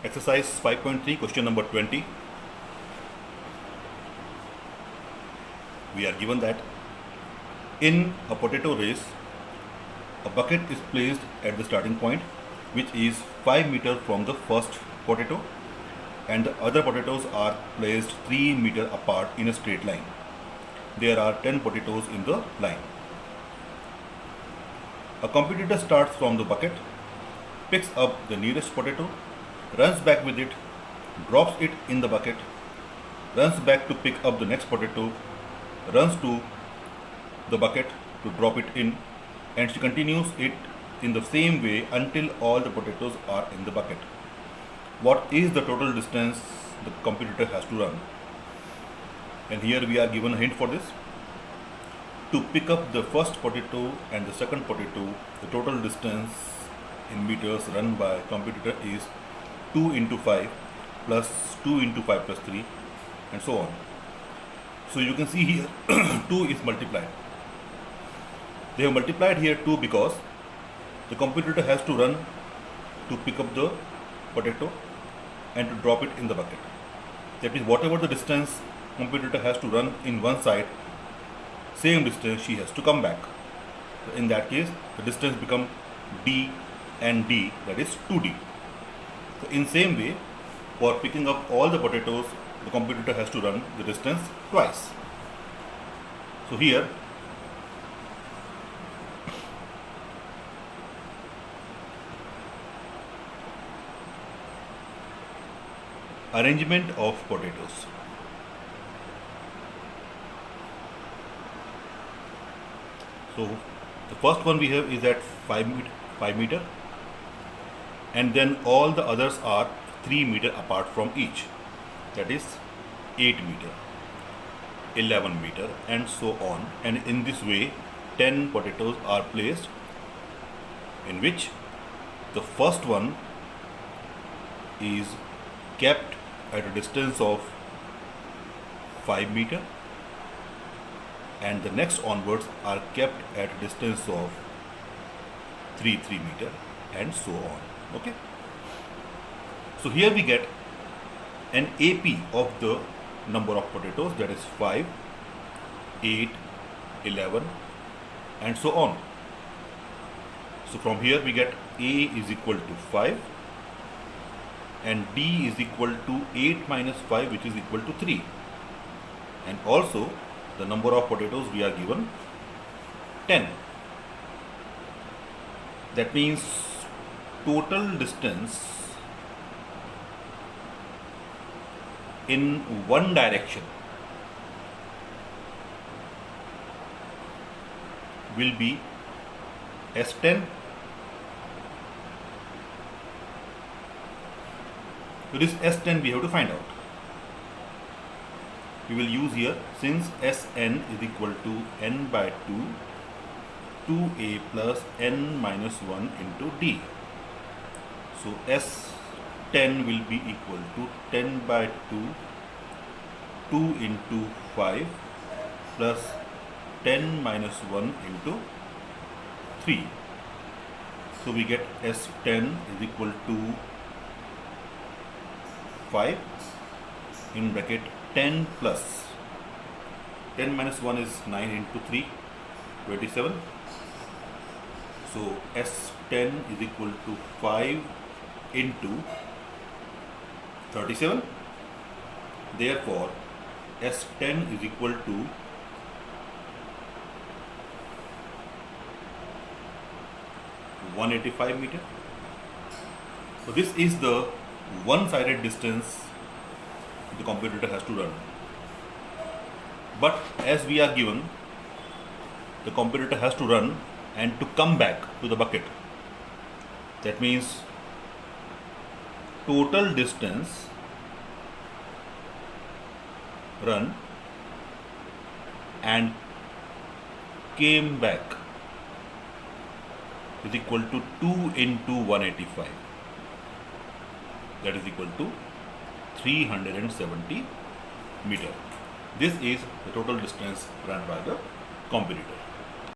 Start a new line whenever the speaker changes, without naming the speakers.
Exercise 5.3, question number 20. We are given that in a potato race, a bucket is placed at the starting point, which is 5 meters from the first potato, and the other potatoes are placed 3 meters apart in a straight line. There are 10 potatoes in the line. A competitor starts from the bucket, picks up the nearest potato, runs back with it, drops it in the bucket, runs back to pick up the next potato, runs to the bucket to drop it in, and she continues it in the same way until all the potatoes are in the bucket. What is the total distance the competitor has to run? And here we are given a hint for this. To pick up the first potato and the second potato, the total distance in meters run by competitor is 2 into 5 plus 2 into 5 plus 3 and so on. So you can see here 2 is multiplied. They have multiplied here 2 because the competitor has to run to pick up the potato and to drop it in the bucket. That means whatever the distance competitor has to run in one side, same distance she has to come back. In that case, the distance become d and d, that is 2d. So in same way, for picking up all the potatoes, the competitor has to run the distance twice. So here, arrangement of potatoes. So the first one we have is at 5 meter, and then all the others are 3 meter apart from each. That is 8 meter, 11 meter, and so on. And in this way, 10 potatoes are placed, in which the first one is kept at a distance of 5 meter, and the next onwards are kept at a distance of 3 meter, and so on. Okay. So here we get an AP of the number of potatoes, that is 5, 8, 11, and so on. So from here we get A is equal to 5 and D is equal to 8 minus 5, which is equal to 3. And also the number of potatoes we are given 10. That means total distance in one direction will be S10. So this S10 we have to find out. We will use here, since Sn is equal to n by 2, 2a plus n minus 1 into d. So S10 will be equal to 10 by 2, 2 into 5 plus 10 minus 1 into 3. So we get S10 is equal to 5 in bracket 10 plus 10 minus 1 is 9 into 3, 27. So S10 is equal to 5 into 37. Therefore, S10 is equal to 185 meter. So this is the one-sided distance the competitor has to run. But as we are given, the competitor has to run and to come back to the bucket. That means total distance run and came back is equal to 2 into 185. That is equal to 370 meter. This is the total distance run by the competitor.